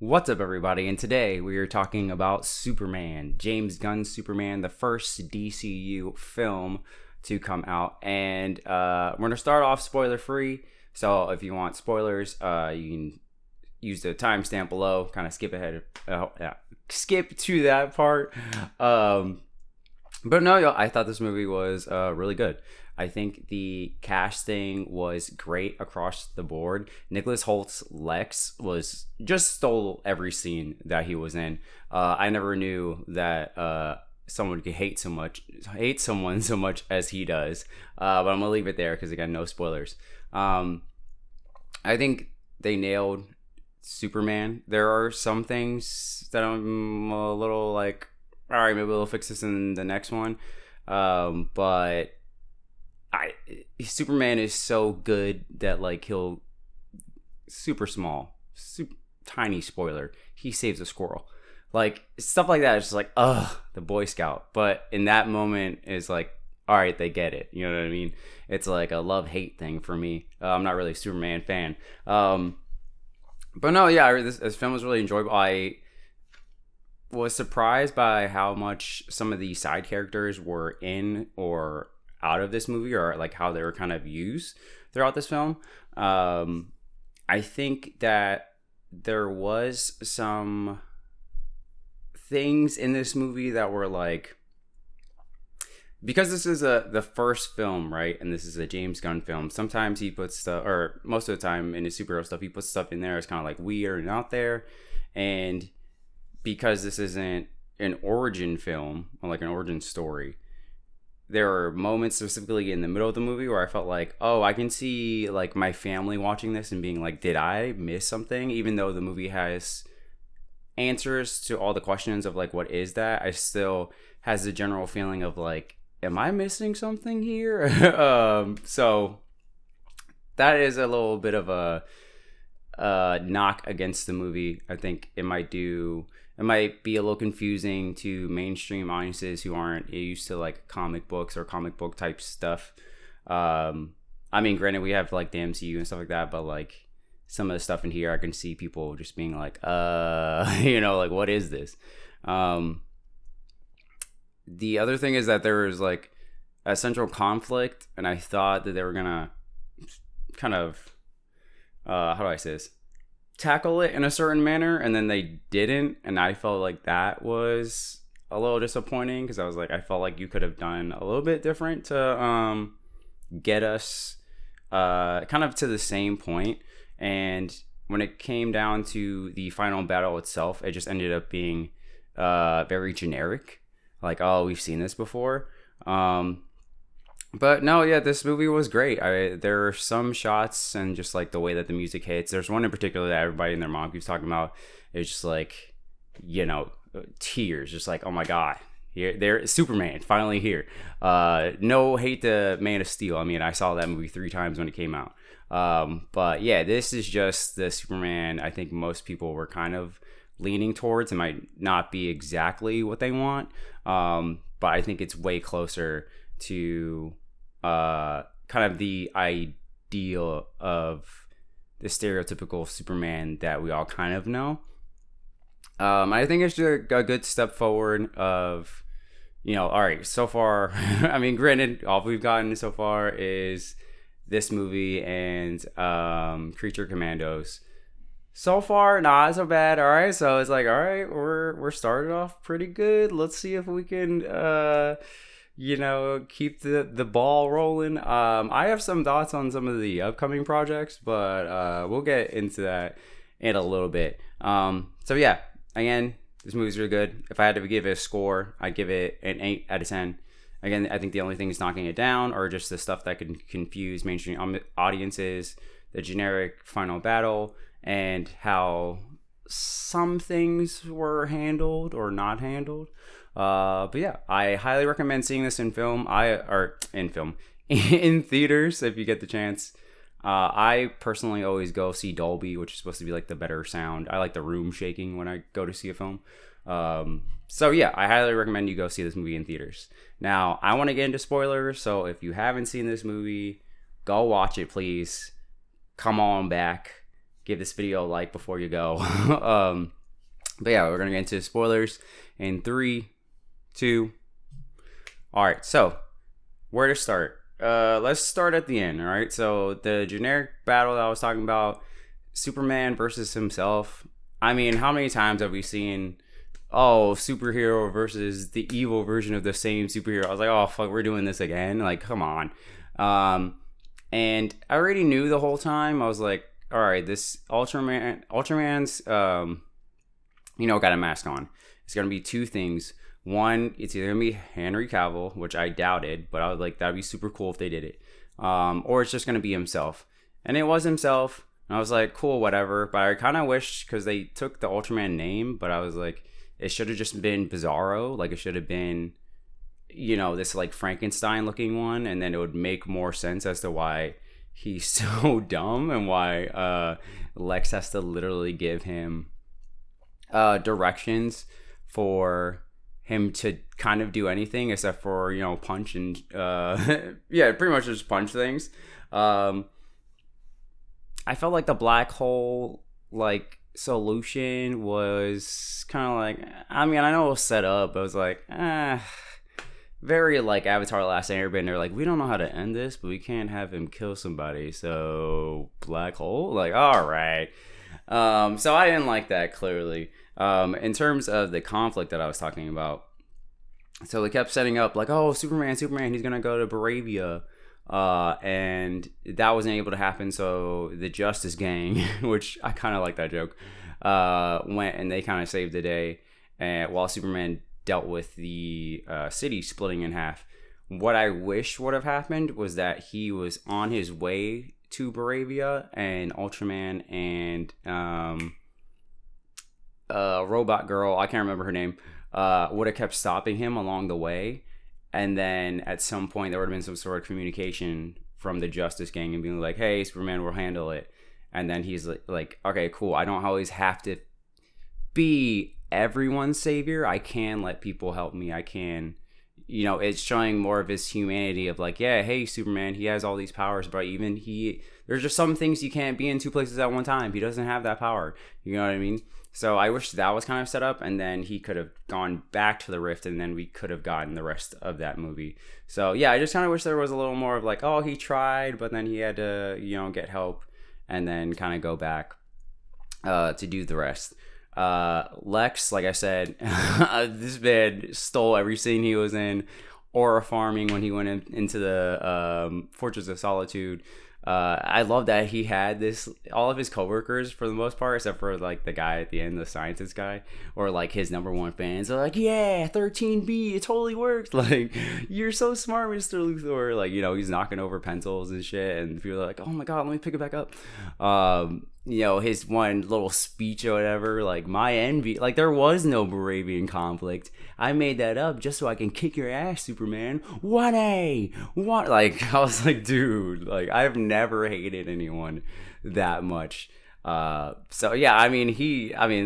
What's up, everybody? And today we are talking about Superman, James Gunn's Superman, the first DCU film to come out. And we're going to start off spoiler free. So if you want spoilers, you can use the timestamp below, kind of skip ahead, skip to that part. But no, I thought this movie was really good. I think the casting was great across the board. Nicholas Holt's Lex was just stole every scene that he was in. I never knew that someone could hate someone so much as he does. But I'm gonna leave it there because again, no spoilers. I think they nailed Superman. There are some things that I'm a little like, all right, maybe we'll fix this in the next one. But Superman is so good that like he'll tiny spoiler, he saves a squirrel, like stuff like that. It's just like, the Boy Scout. But in that moment is like, all right, they get it, you know what I mean? It's like a love-hate thing for me. I'm not really a Superman fan, but no, yeah, this film was really enjoyable. I was surprised by how much some of the side characters were in or out of this movie, or like how they were kind of used throughout this film. I think that there was some things in this movie that were like, because this is the first film, right? And this is a James Gunn film. Sometimes he puts stuff, or most of the time in his superhero stuff, he puts stuff in there. It's kind of like weird and out there. And because this isn't an origin film or like an origin story, there are moments specifically in the middle of the movie where I felt like, I can see like my family watching this and being like, did I miss something? Even though the movie has answers to all the questions of like, what is that? I still has the general feeling of like, am I missing something here? So that is a little bit of a knock against the movie. I think it might be a little confusing to mainstream audiences who aren't used to like comic books or comic book type stuff. I mean, granted, we have like the MCU and stuff like that, but like some of the stuff in here, I can see people just being like, like, what is this? The other thing is that there was like a central conflict, and I thought that they were gonna kind of, how do I say this? Tackle it in a certain manner, and then they didn't, and I felt like that was a little disappointing, because I was like, I felt like you could have done a little bit different to get us kind of to the same point. And when it came down to the final battle itself, it just ended up being very generic, like, oh, we've seen this before. But no, yeah, this movie was great. There are some shots and just like the way that the music hits. There's one in particular that everybody and their mom keeps talking about. It's just like, tears. Just like, oh my God, there, Superman finally here. No hate to Man of Steel. I mean, I saw that movie 3 times when it came out. But yeah, this is just the Superman I think most people were kind of leaning towards. It might not be exactly what they want, but I think it's way closer to kind of the ideal of the stereotypical Superman that we all kind of know. I think it's just a good step forward of, all right, so far, I mean, granted, all we've gotten so far is this movie and Creature Commandos. So far, not so bad. All right, so it's like, all right, we're started off pretty good. Let's see if we can keep the ball rolling. I have some thoughts on some of the upcoming projects, but we'll get into that in a little bit. So yeah, again, this movie's really good. If I had to give it a score, I'd give it an 8 out of 10. Again, I think the only thing is knocking it down, or just the stuff that can confuse mainstream audiences, the generic final battle, and how some things were handled or not handled. But yeah, I highly recommend seeing this in theaters if you get the chance. I personally always go see Dolby, which is supposed to be like the better sound. I like the room shaking when I go to see a film. So yeah, I highly recommend you go see this movie in theaters. Now, I want to get into spoilers, so if you haven't seen this movie, go watch it, please. Come on back. give this video a like before you go. But yeah, we're gonna get into spoilers in 3, 2. All right, so where to start? Let's start at the end. All right, so the generic battle that I was talking about, Superman versus himself. I mean, how many times have we seen, superhero versus the evil version of the same superhero? I was like, oh fuck, we're doing this again. Like, come on. And I already knew the whole time. I was like, all right, this Ultraman's got a mask on. It's gonna be two things. One, it's either gonna be Henry Cavill, which I doubted, but I was like, that'd be super cool if they did it. Or it's just gonna be himself. And it was himself. And I was like, cool, whatever. But I kind of wish, because they took the Ultraman name, but I was like, it should have just been Bizarro. Like, it should have been, this like Frankenstein looking one. And then it would make more sense as to why he's so dumb and why Lex has to literally give him directions for him to kind of do anything except for, punch and, pretty much just punch things. I felt like the black hole solution was kind of like, I mean, I know it was set up, but it was like, very like Avatar: The Last Airbender. Like, we don't know how to end this, but we can't have him kill somebody. So black hole, like, all right. So I didn't like that, clearly. In terms of the conflict that I was talking about, so they kept setting up like, oh, Superman, he's gonna go to Baravia. And that wasn't able to happen, so the Justice Gang, which I kind of like that joke, went and they kind of saved the day, and while Superman dealt with the city splitting in half. What I wish would have happened was that he was on his way to Baravia, and Ultraman and Robot Girl, I can't remember her name, would have kept stopping him along the way. And then at some point, there would have been some sort of communication from the Justice Gang and being like, hey, Superman will handle it. And then he's like, okay, cool. I don't always have to be everyone's savior. I can let people help me. I can, it's showing more of his humanity of like, yeah, hey, Superman, he has all these powers, but even there's just some things you can't be in two places at one time. He doesn't have that power. You know what I mean? So I wish that was kind of set up, and then he could have gone back to the Rift, and then we could have gotten the rest of that movie. So yeah, I just kind of wish there was a little more of like, oh, he tried, but then he had to, get help, and then kind of go back to do the rest. Lex, like I said, this man stole every scene he was in. Aura farming when he went into the Fortress of Solitude. I love that he had all of his coworkers for the most part, except for like the guy at the end, the scientist guy, or like his number one fans are like, yeah, 13B, it totally works. Like, you're so smart, Mr. Luthor. Like, he's knocking over pencils and shit, and people are like, oh my god, let me pick it back up. His one little speech or whatever, like, my envy, like, there was no Baravian conflict. I made that up just so I can kick your ass, Superman. 1A! What? Like, I was like, dude, like, I've never hated anyone that much. So, yeah, I mean,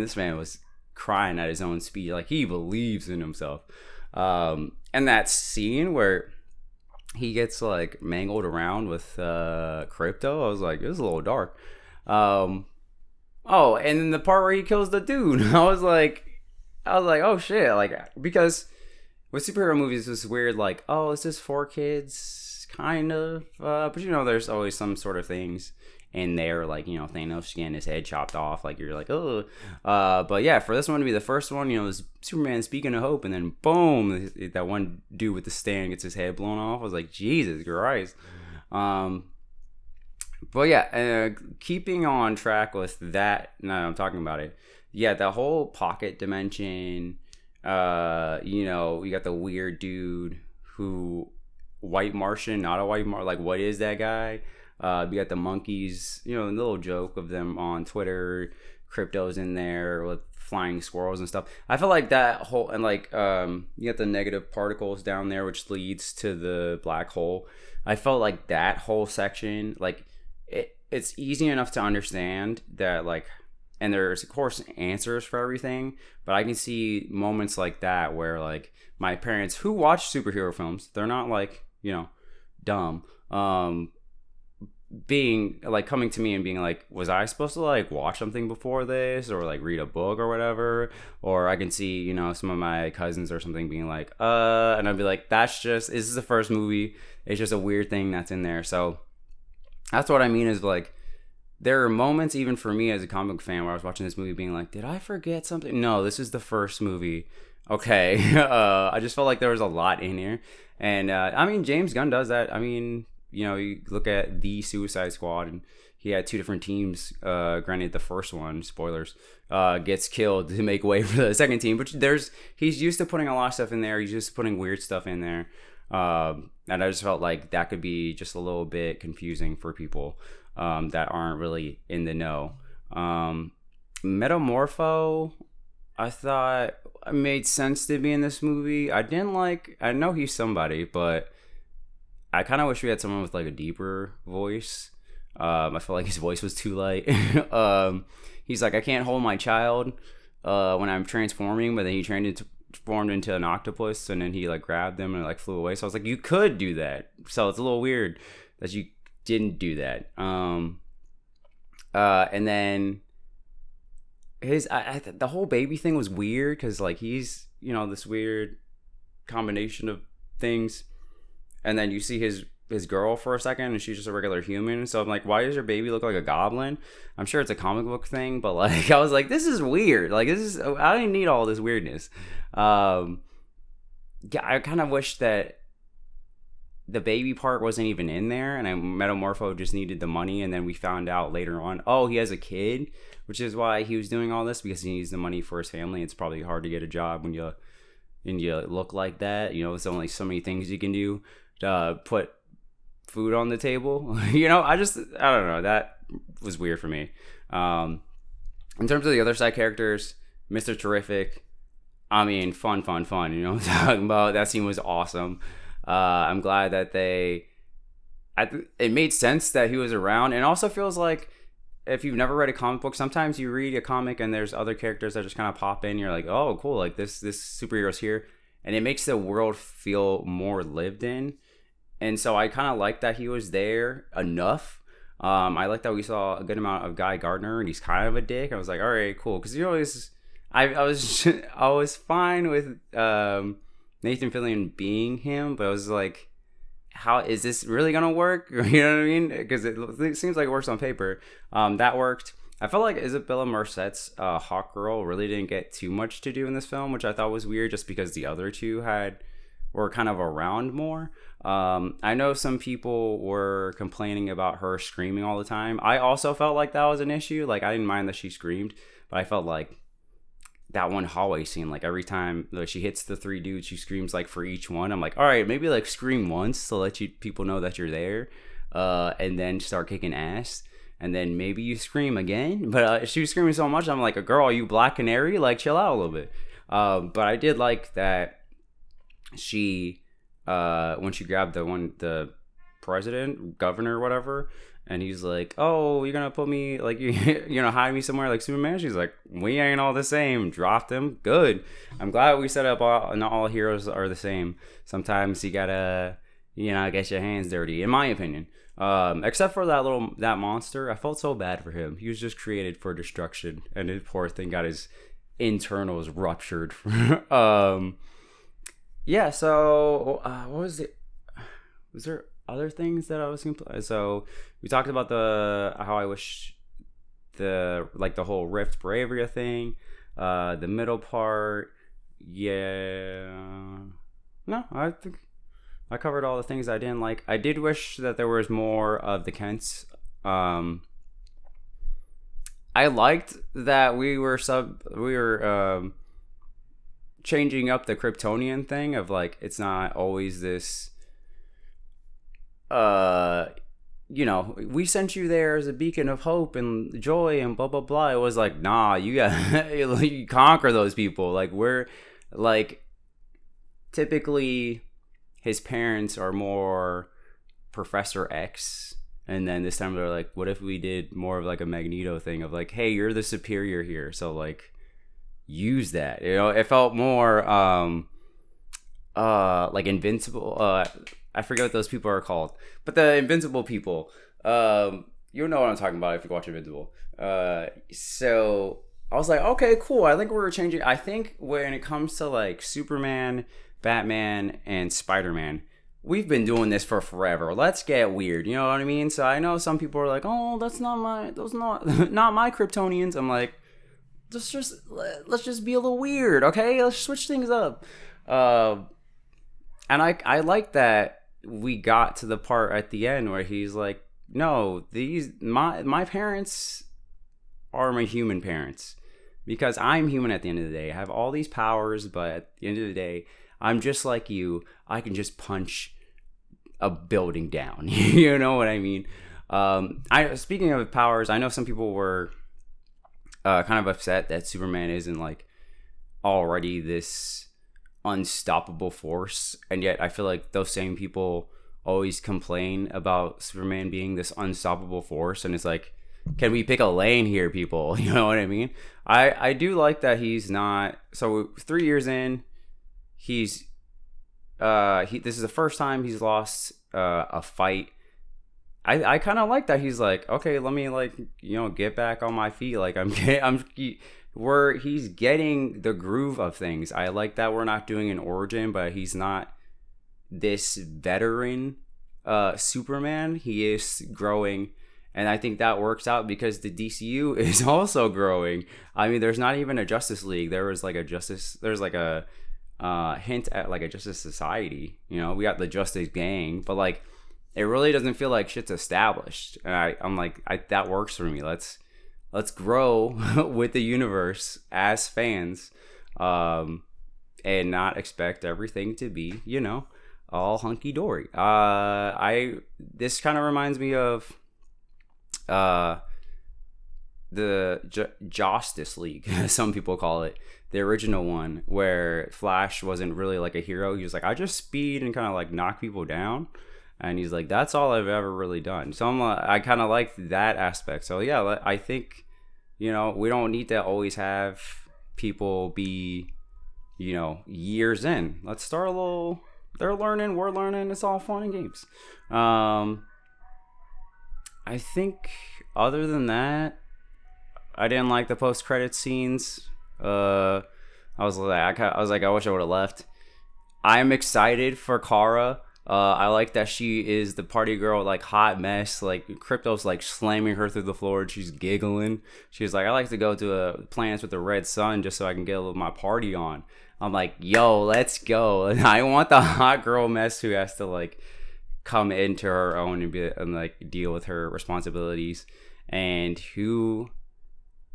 this man was crying at his own speech. Like, he believes in himself. And that scene where he gets, like, mangled around with Crypto, I was like, it was a little dark. And then the part where he kills the dude, I was like, oh shit, like, because with superhero movies, it's weird, like, oh, is this for kids, kind of, but there's always some sort of things in there, like, Thanos getting his head chopped off, like, you're like, oh, but yeah, for this one to be the first one, this Superman speaking of hope, and then boom, that one dude with the stand gets his head blown off. I was like, Jesus Christ. But yeah, keeping on track with that, now I'm talking about it, yeah, the whole pocket dimension, you got the weird dude who, white Martian, not a white Martian, like, what is that guy? You got the monkeys, the little joke of them on Twitter, Crypto's in there with flying squirrels and stuff. I feel like that whole, and like, you got the negative particles down there, which leads to the black hole. I felt like that whole section, like, it's easy enough to understand that, like, and there's of course answers for everything, but I can see moments like that where, like, my parents who watch superhero films, they're not like, dumb, being like coming to me and being like, was I supposed to like watch something before this or like read a book or whatever? Or I can see, you know, some of my cousins or something being like, and I'd be like, this is the first movie. It's just a weird thing that's in there. So that's what I mean is like, there are moments even for me as a comic book fan where I was watching this movie being like, did I forget something? No, this is the first movie. Okay. I just felt like there was a lot in here. And I mean, James Gunn does that. I mean, you know, you look at the Suicide Squad and he had 2 different teams. Granted, the first one, spoilers, gets killed to make way for the second team. But he's used to putting a lot of stuff in there. He's used to putting weird stuff in there. And I just felt like that could be just a little bit confusing for people that aren't really in the know. Metamorpho, I thought it made sense to be in this movie. I know he's somebody, but I kind of wish we had someone with like a deeper voice. I feel like his voice was too light. He's like, I can't hold my child when I'm transforming, but then he transformed into an octopus, and then he like grabbed them and like flew away. So I was like, you could do that. So it's a little weird that you didn't do that. And then the whole baby thing was weird because like he's, you know, this weird combination of things. And then you see his girl for a second and she's just a regular human. So I'm like, why does your baby look like a goblin? I'm sure it's a comic book thing, but like I was like, this is weird. Like I didn't need all this weirdness. Yeah, I kind of wish that the baby part wasn't even in there, and Metamorpho just needed the money, and then we found out later on, oh, he has a kid, which is why he was doing all this, because he needs the money for his family. It's probably hard to get a job when you look like that. You know, there's only so many things you can do to put food on the table. You know, I don't know. That was weird for me. In terms of the other side characters, Mr. Terrific, I mean, fun. You know what I'm talking about? That scene was awesome. I'm glad that it made sense that he was around. And it also feels like if you've never read a comic book, sometimes you read a comic and there's other characters that just kind of pop in. You're like, oh, cool. Like this superhero's here. And it makes the world feel more lived in. And so I kind of like that he was there enough. I like that we saw a good amount of Guy Gardner, and he's kind of a dick. I was like, all right, cool. Because you always, I was fine with Nathan Fillion being him, but I was like, how is this really gonna work? You know what I mean? Because it seems like it works on paper. That worked. I felt like Isabella Merced's Hawkgirl really didn't get too much to do in this film, which I thought was weird, just because the other two were kind of around more. I know some people were complaining about her screaming all the time. I also felt like that was an issue. Like, I didn't mind that she screamed, but I felt like that one hallway scene, like every time like she hits the 3 dudes, she screams like for each one. I'm like, all right, maybe like scream once to let people know that you're there, and then start kicking ass, and then maybe you scream again. But she was screaming so much, I'm like, girl, are you Black Canary? Like, chill out a little bit. But I did like that she, when she grabbed the president, governor, whatever, and he's like, oh, you're gonna put me, like, you're gonna hide me somewhere like Superman? She's like, we ain't all the same. Dropped him. Good. I'm glad we set up not all heroes are the same. Sometimes you gotta, get your hands dirty, in my opinion. Except for that monster. I felt so bad for him. He was just created for destruction, and his poor thing got his internals ruptured. Yeah, so what was it? Was there other things that I was gonna so we talked about how I wish the whole Rift Bravia thing, the middle part. Yeah, no, I think I covered all the things I didn't like. I did wish that there was more of the Kents. I liked that we were changing up the Kryptonian thing of like, it's not always this we sent you there as a beacon of hope and joy and blah blah blah. It was like, nah, you got you conquer those people. Like, we're like, typically his parents are more Professor X, and then this time they're like, what if we did more of like a Magneto thing of like, hey, you're the superior here, so like use that. It felt more like Invincible. I forget what those people are called, but the Invincible people, You know what I'm talking about if you watch Invincible. So I was like, okay, cool. I think we're changing. I think when it comes to like Superman, Batman, and Spider-Man, we've been doing this for forever. Let's get weird. You know what I mean? So I know some people are like, oh, those not not my Kryptonians. I'm like, let's just be a little weird, okay? Let's switch things up. Uh, and I like that we got to the part at the end where he's like, no, these my parents are my human parents because I'm human at the end of the day. I have all these powers, but at the end of the day, I'm just like you. I can just punch a building down. You know what I mean? I speaking of powers, I know some people were kind of upset that Superman isn't like already this unstoppable force, and yet I feel like those same people always complain about Superman being this unstoppable force, and it's like, can we pick a lane here, people? You know what I mean? I do like that he's not. So 3 years in, he's this is the first time he's lost a fight. I kind of like that he's like, okay, let me like, get back on my feet. Like he's getting the groove of things. I like that we're not doing an origin, but he's not this veteran Superman. He is growing, and I think that works out because the DCU is also growing. I mean, there's not even a Justice League. There's like a hint at like a Justice Society. We got the Justice Gang, but like it really doesn't feel like shit's established. And I'm like, that works for me. Let's grow with the universe as fans, and not expect everything to be, all hunky dory. This kind of reminds me of the Justice League, some people call it, the original one, where Flash wasn't really like a hero. He was like, I just speed and kind of like knock people down. And he's like, that's all I've ever really done. So I kind of like that aspect. So yeah, I think, we don't need to always have people be, years in. Let's start a little. They're learning, we're learning. It's all fun and games. I think other than that, I didn't like the post-credit scenes. I was like, I wish I would have left. I'm excited for Kara. I like that she is the party girl, like hot mess. Like Crypto's like slamming her through the floor and she's giggling. She's like, I like to go to planets with the red sun just so I can get a little of my party on. I'm like, yo, let's go. And I want the hot girl mess who has to like come into her own and like deal with her responsibilities, and who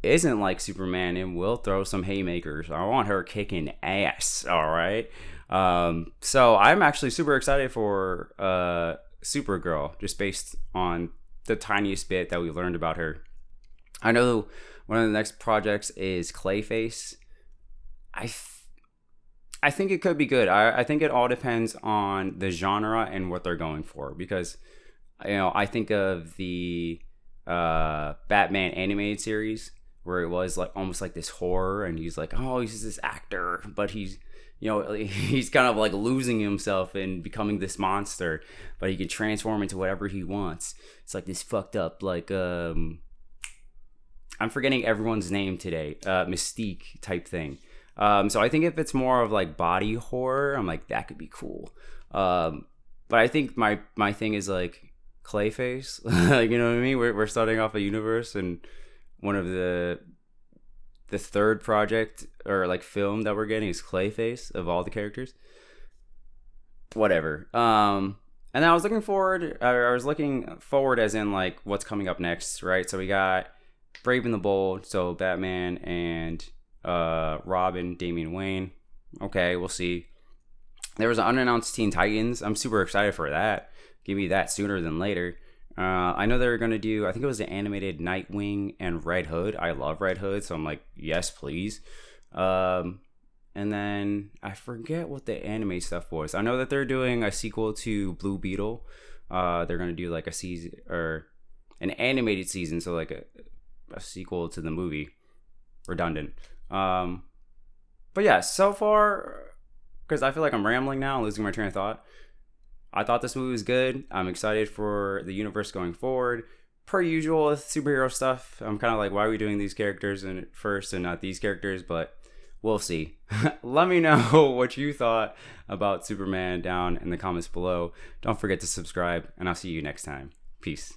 isn't like Superman and will throw some haymakers. I want her kicking ass. All right. So I'm actually super excited for Supergirl, just based on the tiniest bit that we learned about her. I know one of the next projects is Clayface. I think it could be good. I think it all depends on the genre and what they're going for, because I think of the Batman animated series where it was like almost like this horror, and he's like, oh, he's this actor, but he's he's kind of like losing himself and becoming this monster, but he can transform into whatever he wants. It's like this fucked up, like, I'm forgetting everyone's name today, Mystique type thing. So I think if it's more of like body horror, I'm like, that could be cool. But I think my thing is like Clayface, like, you know what I mean? We're starting off a universe, and one of the third project or like film that we're getting is Clayface of all the characters. Whatever. And then I was looking forward as in like what's coming up next, right? So we got Brave and the Bold, so Batman and Robin, Damian Wayne. Okay, we'll see. There was an unannounced Teen Titans. I'm super excited for that. Give me that sooner than later. I know they were going to do, I think it was the animated Nightwing and Red Hood. I love Red Hood, so I'm like, yes, please. And then I forget what the anime stuff was. I know that they're doing a sequel to Blue Beetle. They're going to do like a season, or an animated season, so like a sequel to the movie. Redundant. But yeah, so far, because I feel like I'm rambling now, losing my train of thought. I thought this movie was good. I'm excited for the universe going forward. Per usual with superhero stuff, I'm kind of like, why are we doing these characters in first and not these characters? But we'll see. Let me know what you thought about Superman down in the comments below. Don't forget to subscribe, and I'll see you next time. Peace.